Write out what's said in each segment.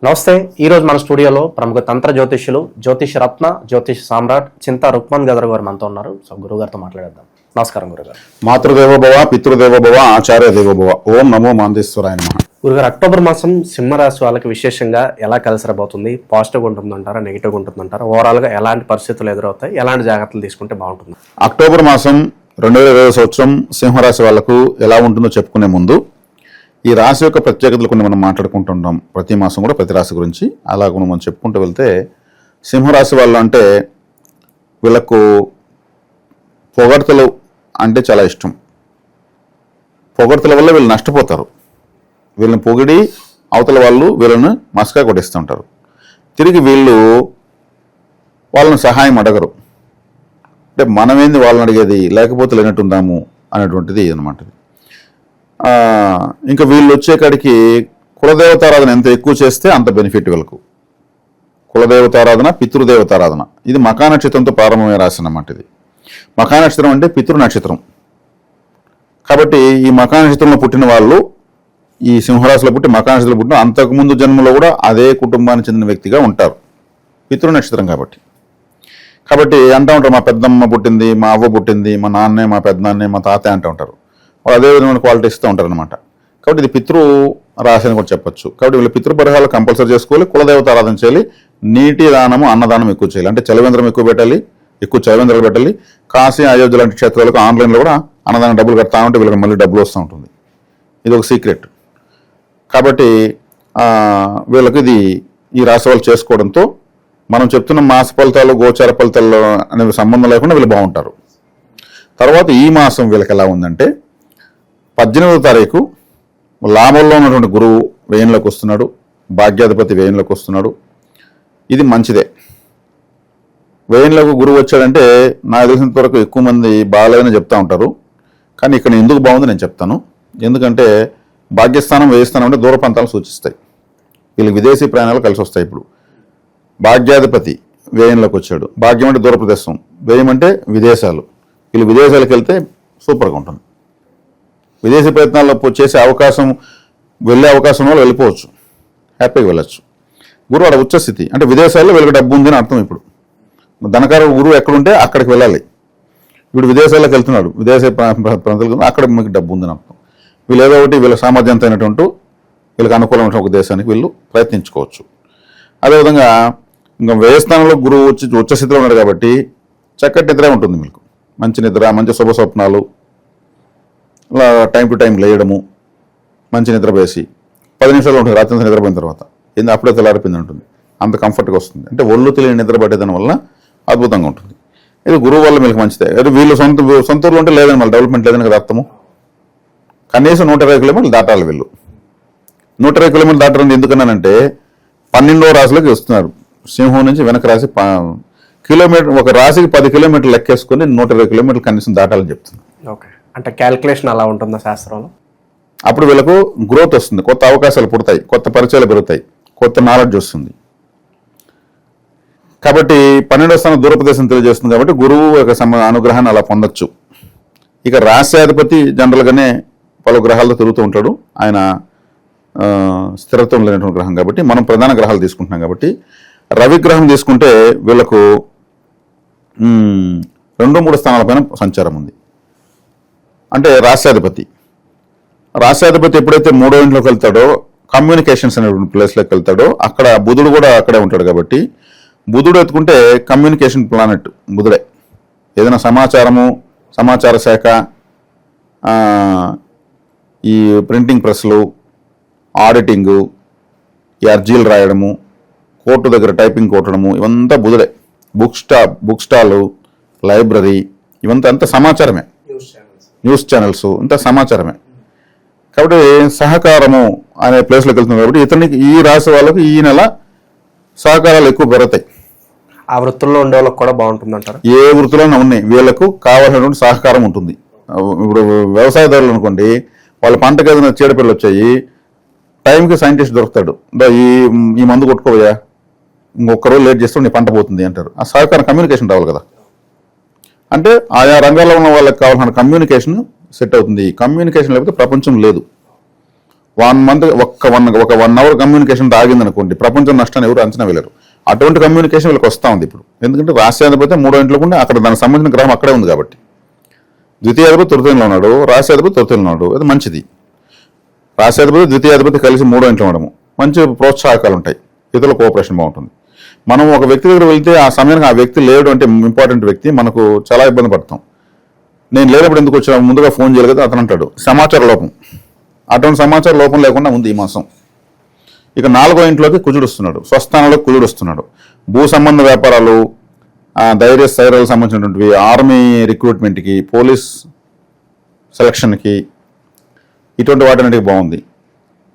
నమస్తే. ఈరోజు మన స్టూడియోలో ప్రముఖ తంత్ర జ్యోతిష్యులు జ్యోతిష రత్న జ్యోతిష సామ్రాట్ చింతా రుక్మన్ గదర్ గారు మనతో ఉన్నారు. సో గురుగారితో మాట్లాడేద్దాం. నమస్కారం గురుగారు. మాతృదేవోభవ పితృదేవోభవ ఆచార్య దేవోభవ. ఓం నమో మాందేశ్వరాయ నమః. గురుగారు, అక్టోబర్ మాసం సింహరాశి వాళ్ళకి విశేషంగా ఎలా కలిసి రాబోతుంది? పాజిటివ్గా ఉంటుందంటారా, నెగిటివ్గా ఉంటుందంటారా? ఓవరాల్గా ఎలాంటి పరిస్థితులు ఎదురవుతాయి, ఎలాంటి జాగ్రత్తలు తీసుకుంటే బాగుంటుంది? అక్టోబర్ మాసం 2020 సంవత్సరం సింహరాశి వాళ్లకు ఎలా ఉంటుందో చెప్పుకునే ముందు ఈ రాశి యొక్క ప్రత్యేకతలు కొన్ని మనం మాట్లాడుకుంటుంటాం ప్రతి మాసం కూడా, ప్రతి రాశి గురించి. అలా కూడా మనం చెప్పుకుంటూ వెళ్తే సింహరాశి వాళ్ళు అంటే వీళ్ళకు పొగడ్తలు అంటే చాలా ఇష్టం. పొగడ్తల వల్ల వీళ్ళు నష్టపోతారు. వీళ్ళని పొగిడి అవతల వాళ్ళు వీళ్ళని మస్కా కొట్టిస్తుంటారు. తిరిగి వీళ్ళు వాళ్ళని సహాయం అడగరు. అంటే మనమేంది వాళ్ళని అడిగేది, లేకపోతే లేనట్టుందాము అనేటువంటిది అనమాట. ఇంకా వీళ్ళు వచ్చేకాడికి కులదేవతారాధన ఎంత ఎక్కువ చేస్తే అంత బెనిఫిట్ వీళ్ళకు. కులదేవతారాధన, పితృదేవతారాధన, ఇది మఖా నక్షత్రంతో ప్రారంభమయ్యే రాశి అన్నమాట. ఇది మఖా నక్షత్రం అంటే పితృ నక్షత్రం కాబట్టి ఈ మఖా నక్షత్రంలో పుట్టిన వాళ్ళు, ఈ సింహరాశిలో పుట్టి మఖా నక్షత్రంలో పుట్టిన అంతకుముందు జన్మలో కూడా అదే కుటుంబానికి చెందిన వ్యక్తిగా ఉంటారు, పితృ నక్షత్రం కాబట్టి. అంటూ ఉంటారు, మా పెద్దమ్మ పుట్టింది, మా అవ్వ పుట్టింది, మా నాన్నే, మా పెద్దనాన్నే, మా తాతే అంటూ ఉంటారు. వాళ్ళు అదే విధమైన క్వాలిటీ ఇస్తూ ఉంటారు అనమాట. కాబట్టి ఇది పితృ రాశి అని కూడా చెప్పొచ్చు. కాబట్టి వీళ్ళు పితృపరిహారాలు కంపల్సరీ చేసుకోవాలి, కులదేవత ఆరాధన చేయాలి, నీటి దానము అన్నదానం ఎక్కువ చేయాలి. అంటే చలివేంద్రం ఎక్కువ పెట్టాలి, ఎక్కువ చలివేంద్రాలు పెట్టాలి. కాశీ, అయోధ్య లాంటి క్షేత్రాలకు ఆన్లైన్లో కూడా అన్నదానం డబ్బులు కడతా ఉంటే వీళ్ళకి మళ్ళీ డబ్బులు వస్తూ ఉంటుంది. ఇది ఒక సీక్రెట్. కాబట్టి వీళ్ళకి ఇది ఈ రాశి వాళ్ళు చేసుకోవడంతో మనం చెప్తున్న మాస ఫలితాలు, గోచార ఫలితాలు అనేవి సంబంధం లేకుండా వీళ్ళు బాగుంటారు. తర్వాత ఈ మాసం వీళ్ళకి ఎలా ఉందంటే 18వ తారీఖు లాభంలో ఉన్నటువంటి గురువు వ్యయంలోకి వస్తున్నాడు, భాగ్యాధిపతి వ్యయంలోకి వస్తున్నాడు. ఇది మంచిదే. వ్యయంలోకి గురువు వచ్చాడంటే నాకు తెలిసినంత వరకు ఎక్కువ మంది బాగాలేదని చెప్తా ఉంటారు. కానీ ఇక్కడ ఎందుకు బాగుంది నేను చెప్తాను. ఎందుకంటే భాగ్యస్థానం, వ్యయస్థానం అంటే దూర ప్రాంతాలు సూచిస్తాయి. వీళ్ళకి విదేశీ ప్రయాణాలు కలిసి వస్తాయి. ఇప్పుడు భాగ్యాధిపతి వ్యయంలోకి వచ్చాడు. భాగ్యం అంటే దూర ప్రదేశం, వ్యయం అంటే విదేశాలు. వీళ్ళు విదేశాలకు వెళ్తే సూపర్గా ఉంటుంది. విదేశీ ప్రయత్నాల్లో చేసే అవకాశం, వెళ్ళే అవకాశం వల్ల వెళ్ళిపోవచ్చు, హ్యాపీగా వెళ్ళచ్చు. గురువు అక్కడ ఉచ్చస్థితి అంటే విదేశాల్లో వీళ్ళకి డబ్బు ఉందని అర్థం. ఇప్పుడు ధనకార గురువు ఎక్కడుంటే అక్కడికి వెళ్ళాలి. వీడు విదేశాలకు వెళ్తున్నాడు, విదేశీ ప్రాంతాలకు, అక్కడ మీకు డబ్బు ఉందని అర్థం. వీళ్ళు ఏదో ఒకటి వీళ్ళ సామర్థ్యంతో అయినటువంటి వీళ్ళకి అనుకూలమైన ఒక దేశానికి వీళ్ళు ప్రయత్నించుకోవచ్చు. అదేవిధంగా ఇంకా వ్యయస్థానంలో గురువు వచ్చి ఉచ్చస్థితిలో ఉన్నాడు కాబట్టి చక్కటి నిద్ర ఉంటుంది మీకు. మంచి నిద్ర, మంచి శుభ స్వప్నాలు, అలా టైం టు టైం లేయడము, మంచి నిద్ర వేసి 10 నిమిషాలు ఉంటుంది రాత్రి నిద్రపోయిన తర్వాత. అప్పుడే తెల్లారిపోయింది ఉంటుంది, అంత కంఫర్ట్గా వస్తుంది. అంటే ఒళ్ళు తెలియని నిద్ర పట్టేదాని వల్ల అద్భుతంగా ఉంటుంది. ఇది గురువు వల్ల మీకు మంచిదే. అది వీళ్ళు సొంత ఊర్లో ఉంటే లేదని మళ్ళీ డెవలప్మెంట్ లేదని కదా అర్థము. కనీసం 120 కిలోమీటర్లు దాటాలి వీళ్ళు. 120 కిలోమీటర్లు దాటాలని ఎందుకన్నానంటే 12వ రాశిలోకి వస్తున్నారు. సింహం నుంచి వెనక రాశి కిలోమీటర్, ఒక రాశికి 10 కిలోమీటర్లు లెక్కేసుకొని 120 కిలోమీటర్లు కనీసం దాటాలని చెప్తుంది. ఓకే, అంటే క్యాల్కులేషన్ అలా ఉంటుందా శాస్త్రంలో? అప్పుడు వీళ్ళకు గ్రోత్ వస్తుంది, కొత్త అవకాశాలు పుడతాయి, కొత్త పరిచయాలు పెరుగుతాయి, కొత్త నాలెడ్జ్ వస్తుంది. కాబట్టి 12వ స్థానం దూరప్రదేశం తెలియజేస్తుంది. కాబట్టి గురువు యొక్క అనుగ్రహాన్ని అలా పొందొచ్చు. ఇక రాశ్యాధిపతి జనరల్గానే పలు గ్రహాలతో తిరుగుతూ ఉంటాడు. ఆయన స్థిరత్వం లేనటువంటి గ్రహం కాబట్టి మనం ప్రధాన గ్రహాలు తీసుకుంటున్నాం. కాబట్టి రవిగ్రహం తీసుకుంటే వీళ్ళకు 2, 3 స్థానాలపైన సంచారం ఉంది. అంటే రాశ్యాధిపతి ఎప్పుడైతే 3వ ఇంట్లోకి వెళ్తాడో, కమ్యూనికేషన్స్ అనేటువంటి ప్లేస్లోకి వెళ్తాడో, అక్కడ బుధుడు కూడా అక్కడే ఉంటాడు. కాబట్టి బుధుడు ఎత్తుకుంటే కమ్యూనికేషన్ ప్లానెట్ బుధుడే. ఏదైనా సమాచార శాఖ, ఈ ప్రింటింగ్ ప్రెస్లు, ఆడిటింగు, ఈ అర్జీలు రాయడము, కోర్టు దగ్గర టైపింగ్ కొట్టడము, ఇవంతా బుధుడే. బుక్ స్టాలు, లైబ్రరీ, ఇవంతా అంతా సమాచారమే. న్యూస్ ఛానల్స్ ఇంత సమాచారమే. కాబట్టి సహకారము అనే ప్లేస్లోకి వెళ్తుంది. కాబట్టి ఇతనికి, ఈ రాశి వాళ్ళకి ఈ నెల సహకారాలు ఎక్కువ పెరుగుతాయి. ఆ వృత్తుల్లో ఉండే వాళ్ళకి కూడా బాగుంటుంది అంటారు. ఏ వృత్తిలోనే ఉన్నాయి వీళ్ళకు కావాల్సినటువంటి సహకారం ఉంటుంది. ఇప్పుడు వ్యవసాయదారులు అనుకోండి, వాళ్ళ పంటకు ఏదైనా చీడపిల్లలు వచ్చాయి, టైంకి సైంటిస్ట్ దొరుకుతాడు, ఈ మందు కొట్టుకోవయా, ఇంకొక రోజు లేట్ చేస్తే నీ పంట పోతుంది అంటారు. ఆ సహకారం, కమ్యూనికేషన్ రావాలి కదా. అంటే ఆయా రంగాల్లో ఉన్న వాళ్ళకి కావాల్సిన కమ్యూనికేషన్ సెట్ అవుతుంది. కమ్యూనికేషన్ లేకపోతే ప్రపంచం లేదు. 1 month ఒక 1 hour కమ్యూనికేషన్ ఆగింది అనుకోండి, ప్రపంచం నష్టాన్ని ఎవరు అంచనా వేయలేరు. అటువంటి కమ్యూనికేషన్ వీళ్ళకి వస్తూ ఉంది ఇప్పుడు. ఎందుకంటే రాష్ట్రాధిపతి 3వ ఇంట్లో కూడా అక్కడ దానికి సంబంధించిన గ్రహం అక్కడే ఉంది కాబట్టి. ద్వితీయాధిపతి తృతీయంలో ఉన్నాడు, రాష్ట్రాధిపతి తృతీయంలో ఉన్నాడు, అది మంచిది. రాష్ట్రాధిపతి ద్వితీయాధిపతి కలిసి 3వ ఇంట్లో ఉండడము మంచి ప్రోత్సాహకాలు ఉంటాయి, ఇతరుల కోఆపరేషన్ బాగుంటుంది. మనం ఒక వ్యక్తి దగ్గర వెళ్తే ఆ సమయానికి ఆ వ్యక్తి లేడు అంటే ఇంపార్టెంట్ వ్యక్తి, మనకు చాలా ఇబ్బంది పడతాం. నేను లేనప్పుడు ఎందుకు వచ్చా, ముందుగా ఫోన్ చేయలేదు కదా అతను అంటాడు. సమాచార లోపం, అటువంటి సమాచార లోపం లేకుండా ఉంది ఈ మాసం. ఇక 4వ ఇంట్లోకి కుజుడు వస్తున్నాడు, స్వస్థానంలో కుజుడు వస్తున్నాడు. భూ సంబంధ వ్యాపారాలు, ధైర్య స్థైర్యాలకు సంబంధించినటువంటివి, ఆర్మీ రిక్రూట్మెంట్కి, పోలీస్ సెలక్షన్కి, ఇటువంటి వాటికి బాగుంది.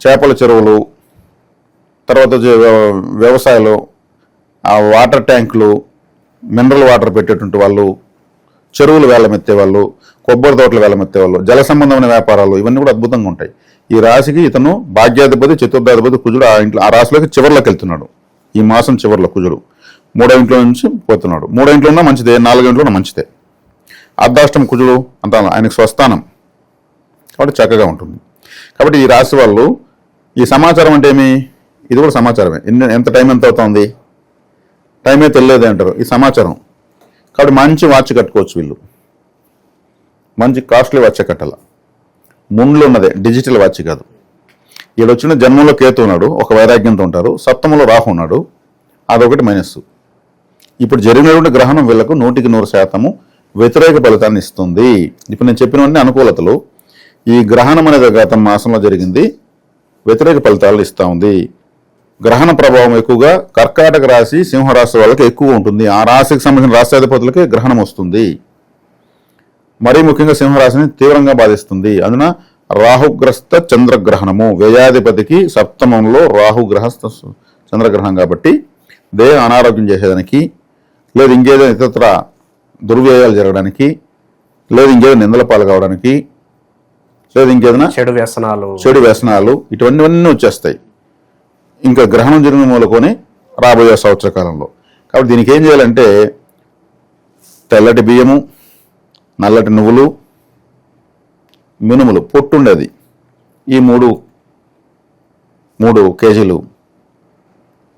చేపల చెరువులు, తర్వాత వ్యవసాయాలు, వాటర్ ట్యాంకులు, మినరల్ వాటర్ పెట్టేటువంటి వాళ్ళు, చెరువులు వేలమెత్తే వాళ్ళు, కొబ్బరి తోటలు వేలమెత్తే వాళ్ళు, జల సంబంధమైన వ్యాపారాలు, ఇవన్నీ కూడా అద్భుతంగా ఉంటాయి. ఈ రాశికి ఇతను భాగ్యాధిపతి చతుర్థాధిపతి కుజుడు ఆ రాశిలోకి చివరిలోకి వెళ్తున్నాడు. ఈ మాసం చివరిలో కుజుడు 3వ ఇంట్లో నుంచి పోతున్నాడు. 3వ ఇంట్లో ఉన్నా మంచిదే, 4వ ఇంట్లో మంచిదే. అర్ధాష్టం కుజుడు అంతా ఆయనకు స్వస్థానం కాబట్టి చక్కగా ఉంటుంది. కాబట్టి ఈ రాశి వాళ్ళు ఈ సమాచారం అంటే ఏమి, ఇది కూడా సమాచారమే. ఎంత టైం ఎంత అవుతుంది, టైమే తెలియదే అంటారు, ఈ సమాచారం. కాబట్టి మంచి వాచ్ కట్టుకోవచ్చు వీళ్ళు, మంచి కాస్ట్లీ వాచ్ కట్టాల. ముండ్లు ఉన్నదే, డిజిటల్ వాచ్ కాదు. వీళ్ళు వచ్చిన జన్మంలో కేతు ఉన్నాడు, ఒక వైరాగ్యంతో ఉంటారు. సప్తమంలో రాహు ఉన్నాడు, అదొకటి మైనస్. ఇప్పుడు జరిగినటువంటి గ్రహణం వీళ్ళకు 100% వ్యతిరేక ఫలితాన్ని ఇస్తుంది. ఇప్పుడు నేను చెప్పినవన్నీ అనుకూలతలు. ఈ గ్రహణం అనేది గత మాసంలో జరిగింది, వ్యతిరేక ఫలితాలు ఇస్తూ ఉంది. గ్రహణ ప్రభావం ఎక్కువగా కర్కాటక రాశి, సింహరాశి వాళ్ళకి ఎక్కువ ఉంటుంది. ఆ రాశికి సంబంధించిన రాష్ట్రాధిపతులకి గ్రహణం వస్తుంది. మరీ ముఖ్యంగా సింహరాశిని తీవ్రంగా బాధిస్తుంది. అందున రాహుగ్రస్త చంద్రగ్రహణము, వ్యయాధిపతికి సప్తమంలో రాహుగ్రహస్థ చంద్రగ్రహణం కాబట్టి దేహ అనారోగ్యం చేసేదానికి, లేదు ఇంకేదో ఇతర దుర్వ్యయాలు జరగడానికి, లేదు ఇంకేదో నిందల పాలు కావడానికి, లేదు ఇంకేదైనా చెడు వ్యసనాలు ఇటువంటివన్నీ వచ్చేస్తాయి ఇంకా గ్రహణం జరిగిన మూలకొని రాబోయే సంవత్సర కాలంలో. కాబట్టి దీనికి ఏం చేయాలంటే తెల్లటి బియ్యము, నల్లటి నువ్వులు, మినుములు పొట్టుండేది, ఈ 3 కేజీలు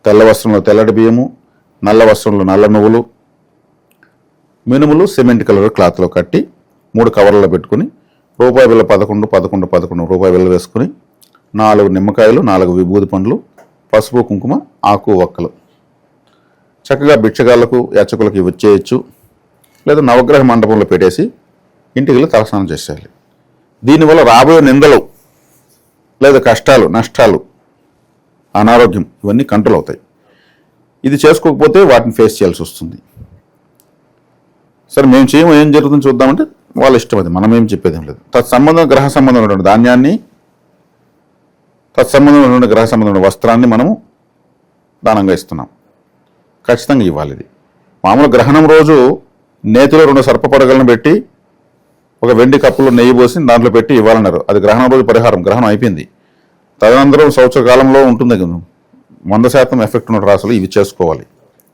తెల్ల వస్త్రంలో తెల్లటి బియ్యము, నల్ల వస్త్రంలో నల్ల నువ్వులు, మినుములు సిమెంట్ కలర్ క్లాత్లో కట్టి 3 కవర్లలో పెట్టుకుని రూపాయి బిళ్ళ 11 రూపాయి బిళ్ళ వేసుకుని 4 నిమ్మకాయలు, 4 విభూది పండ్లు, పసుపు కుంకుమ, ఆకు వక్కలు చక్కగా భిక్షగాళ్లకు యాచకులకు వచ్చేయచ్చు. లేదా నవగ్రహ మండపంలో పెట్టేసి ఇంటికి వెళ్ళి తలస్నానం చేసేయాలి. దీనివల్ల రాబోయే నిందలు, లేదా కష్టాలు, నష్టాలు, అనారోగ్యం ఇవన్నీ కంట్రోల్ అవుతాయి. ఇది చేసుకోకపోతే వాటిని ఫేస్ చేయాల్సి వస్తుంది. సరే మేము చేయము, ఏం జరుగుతుందో చూద్దామంటే వాళ్ళ ఇష్టం, అది మనం ఏం చెప్పేదేం లేదు. తత్సంబంధం గ్రహ సంబంధం ఉన్నటువంటి ధాన్యాన్ని, తత్సంబంధం ఉన్నటువంటి గ్రహ సంబంధం వస్త్రాన్ని మనము దానంగా ఇస్తున్నాం, ఖచ్చితంగా ఇవ్వాలి. ఇది మామూలు గ్రహణం రోజు నేతిలో 2 సర్పపడగలను పెట్టి ఒక వెండి కప్పులో నెయ్యి పోసి దాంట్లో పెట్టి ఇవ్వాలన్నారు. అది గ్రహణం రోజు పరిహారం, గ్రహణం అయిపోయింది. తదనంతరం సంవత్సర కాలంలో ఉంటుంది 100% ఎఫెక్ట్ ఉన్న రాసులు ఇవి చేసుకోవాలి.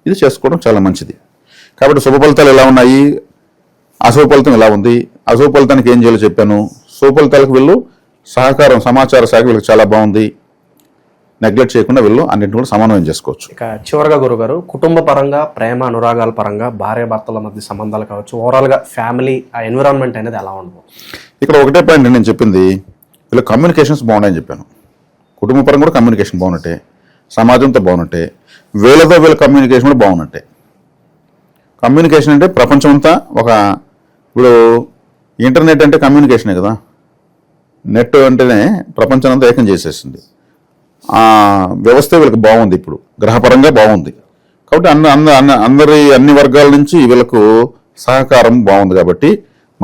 ఇది చేసుకోవడం చాలా మంచిది. కాబట్టి శుభ ఫలితాలు ఎలా ఉన్నాయి, అశుభ ఫలితం ఎలా ఉంది. అశుభ ఫలితానికి ఏం చేయాలో చెప్పాను. శుభ ఫలితాలకు వీళ్ళు సహకారం, సమాచార శాఖ వీళ్ళకి చాలా బాగుంది. నెగ్లెక్ట్ చేయకుండా వీళ్ళు అన్నింటిని కూడా సమన్వయం చేసుకోవచ్చు. ఇక చివరిగా గురుగారు, కుటుంబ పరంగా, ప్రేమ అనురాగాల పరంగా, భార్య భర్తల మధ్య సంబంధాలు కావచ్చు, ఓవరాల్గా ఫ్యామిలీ ఆ ఎన్విరాన్మెంట్ అనేది ఎలా ఉండదు? ఇక్కడ ఒకటే పాయింట్ నేను చెప్పింది, వీళ్ళ కమ్యూనికేషన్స్ బాగున్నాయని చెప్పాను. కుటుంబ పరంగా కూడా కమ్యూనికేషన్ బాగున్నట్టే, సమాజంతో బాగున్నట్టే, వీళ్ళతో వీళ్ళ కమ్యూనికేషన్ కూడా బాగున్నట్టే. కమ్యూనికేషన్ అంటే ప్రపంచం అంతా ఇప్పుడు ఇంటర్నెట్ అంటే కమ్యూనికేషనే కదా. నెట్ అంటేనే ప్రపంచం అంతా ఏకం చేసేసింది. ఆ వ్యవస్థ వీళ్ళకి బాగుంది, ఇప్పుడు గ్రహపరంగా బాగుంది. కాబట్టి అన్ని వర్గాల నుంచి వీళ్ళకు సహకారం బాగుంది కాబట్టి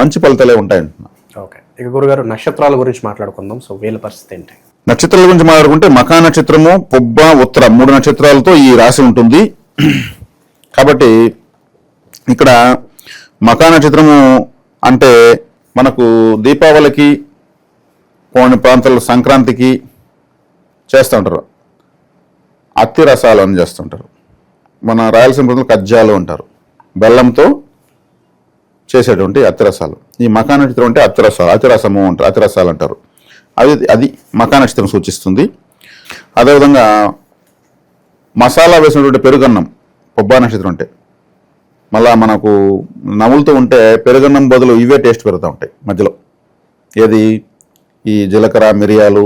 మంచి ఫలితాలే ఉంటాయంటున్నా. ఓకే, ఇక గురుగారు నక్షత్రాల గురించి మాట్లాడుకుందాం. సో వీళ్ళ పరిస్థితి ఏంటి? నక్షత్రాల గురించి మాట్లాడుకుంటే మకా నక్షత్రము, పుబ్బ, ఉత్తర 3 నక్షత్రాలతో ఈ రాశి ఉంటుంది. కాబట్టి ఇక్కడ మకా నక్షత్రము అంటే మనకు దీపావళికి, కొన్ని ప్రాంతాల్లో సంక్రాంతికి చేస్తుంటారు, అత్తి రసాలు అని చేస్తుంటారు. మన రాయలసీమ ప్రాంతంలో కజ్జాలు అంటారు, బెల్లంతో చేసేటువంటి అత్తిరసాలు. ఈ మకా నక్షత్రం అంటే అత్తిరసాలు, అతిరసము అంటారు, అతిరసాలు అంటారు. అది మకా నక్షత్రం సూచిస్తుంది. అదేవిధంగా మసాలా వేసినటువంటి పెరుగన్నం పొబ్బా నక్షత్రం అంటే మళ్ళా మనకు నములుతూ ఉంటే పెరుగన్నం బదులు ఇవే టేస్ట్ పెరుగుతూ ఉంటాయి మధ్యలో. ఏది ఈ జీలకర్ర, మిరియాలు,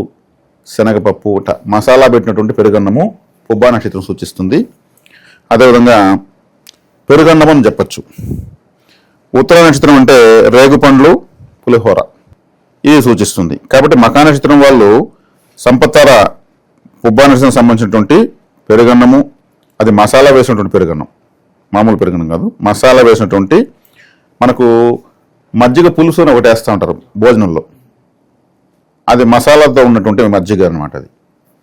శనగపప్పు మసాలా పెట్టినటువంటి పెరుగన్నము పొబ్బా నక్షత్రం సూచిస్తుంది. అదేవిధంగా పెరుగన్నం అని చెప్పచ్చు. ఉత్తర నక్షత్రం అంటే రేగుపండ్లు, పులిహోర ఇది సూచిస్తుంది. కాబట్టి మకా నక్షత్రం వాళ్ళు సంపత్తార పొబ్బా నక్షత్రం సంబంధించినటువంటి పెరుగన్నము, అది మసాలా వేసినటువంటి పెరుగన్నం, మామూలు పెరుగన్నం కాదు, మసాలా వేసినటువంటి మనకు మజ్జిగ పులుసు అని ఒకటి వేస్తూ ఉంటారు భోజనంలో, అది మసాలాతో ఉన్నటువంటి మజ్జిగ అనమాట. అది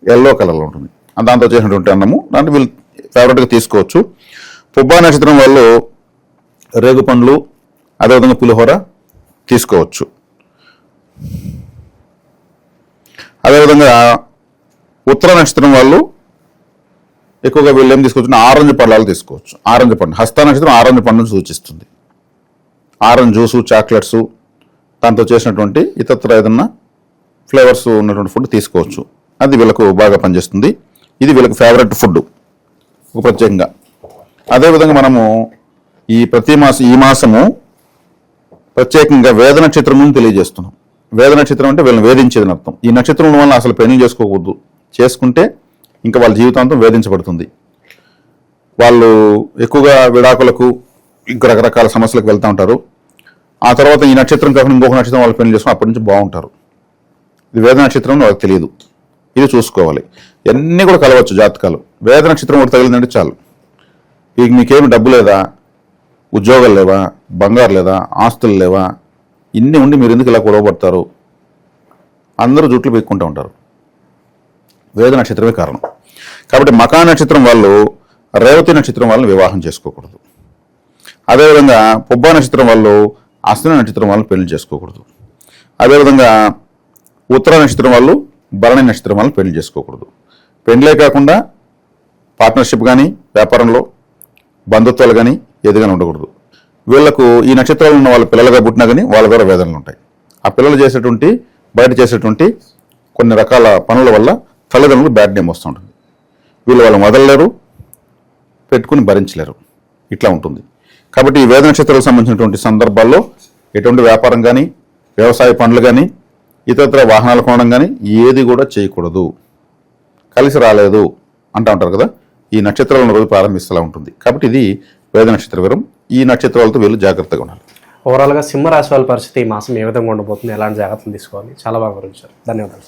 ఎల్లో కలర్లో ఉంటుంది. దాంతో చేసినటువంటి అన్నము, దాంట్లో వీళ్ళు ఫేవరెట్గా తీసుకోవచ్చు. పొబ్బా నక్షత్రం వాళ్ళు రేగుపండ్లు, అదేవిధంగా పులిహోర తీసుకోవచ్చు. అదేవిధంగా ఉత్తర నక్షత్రం వాళ్ళు ఎక్కువగా వీళ్ళు ఏం తీసుకోవచ్చు, ఆరెంజ్ పళ్ళాలు తీసుకోవచ్చు. ఆరెంజ్ పండు, హస్త నక్షత్రం ఆరెంజ్ పండును సూచిస్తుంది. ఆరెంజ్ జ్యూసు, చాక్లెట్స్, దాంతో చేసినటువంటి ఇతర ఏదన్నా ఫ్లేవర్స్ ఉన్నటువంటి ఫుడ్ తీసుకోవచ్చు. అది వీళ్ళకు బాగా పనిచేస్తుంది. ఇది వీళ్ళకి ఫేవరెట్ ఫుడ్ ప్రత్యేకంగా. అదేవిధంగా మనము ఈ మాసము ప్రత్యేకంగా వేద నక్షత్రం తెలియజేస్తున్నాం. వేద నక్షత్రం అంటే వీళ్ళని వేధించేదని అర్థం. ఈ నక్షత్రం వల్ల అసలు పెళ్లి చేసుకోకూడదు, చేసుకుంటే ఇంకా వాళ్ళ జీవితాంతం వేధించబడుతుంది. వాళ్ళు ఎక్కువగా విడాకులకు ఇంకా రకరకాల సమస్యలకు వెళ్తూ ఉంటారు. ఆ తర్వాత ఈ నక్షత్రం కాకుండా ఇంకొక నక్షత్రం వాళ్ళు పెళ్లి చేసుకుని అప్పటి నుంచి బాగుంటారు. ఇది వేద నక్షత్రం వాళ్ళకి తెలియదు, ఇది చూసుకోవాలి. ఇవన్నీ కూడా కలవచ్చు జాతకాలు. వేద నక్షత్రం ఒకటి తగిలిందంటే చాలు. ఇక మీకేమి డబ్బు లేదా, ఉద్యోగాలు లేవా, బంగారు లేదా, ఆస్తులు లేవా, ఇన్ని ఉండి మీరు ఎందుకు ఇలా గొడవపడతారు, అందరూ జుట్లు పెట్టుకుంటూ ఉంటారు. వేద నక్షత్రమే కారణం. కాబట్టి మకా నక్షత్రం వాళ్ళు రేవతి నక్షత్రం వాళ్ళని వివాహం చేసుకోకూడదు. అదేవిధంగా పొబ్బా నక్షత్రం వాళ్ళు అశ్విని నక్షత్రం వాళ్ళని పెళ్లి చేసుకోకూడదు. అదేవిధంగా ఉత్తర నక్షత్రం వాళ్ళు భరణి నక్షత్రం వాళ్ళని పెళ్లి చేసుకోకూడదు. పెళ్లే కాకుండా పార్ట్నర్షిప్ కానీ, వ్యాపారంలో బంధుత్వాలు కానీ ఏదిగానే ఉండకూడదు. వీళ్లకు ఈ నక్షత్రాలు ఉన్న వాళ్ళ పిల్లలుగా పుట్టినా కానీ వాళ్ళ ద్వారా వేదనలు ఉంటాయి. ఆ పిల్లలు బయట చేసేటువంటి కొన్ని రకాల పనుల వల్ల తల్లిదండ్రులకు బ్యాడ్ నేమ్ వస్తూ ఉంటుంది. వాళ్ళు వదలలేరు, పెట్టుకుని భరించలేరు, ఇట్లా ఉంటుంది. కాబట్టి ఈ వేద నక్షత్రాలకు సంబంధించినటువంటి సందర్భాల్లో ఎటువంటి వ్యాపారం కానీ, వ్యవసాయ పనులు కానీ, ఇతర వాహనాలు కొనడం కానీ ఏది కూడా చేయకూడదు. కలిసి రాలేదు అంటూ ఉంటారు కదా, ఈ నక్షత్రాలను రోజు ప్రారంభిస్తూ ఉంటుంది. కాబట్టి ఇది వేద నక్షత్ర వివరం. ఈ నక్షత్రాలతో వీళ్ళు జాగ్రత్తగా ఉండాలి. ఓవరాల్గా సింహరాశి వాళ్ళ పరిస్థితి ఈ మాసం ఏ విధంగా ఉండబోతుంది, ఎలాంటి జాగ్రత్తలు తీసుకోవాలి, చాలా బాగా వివరించారు. ధన్యవాదాలు.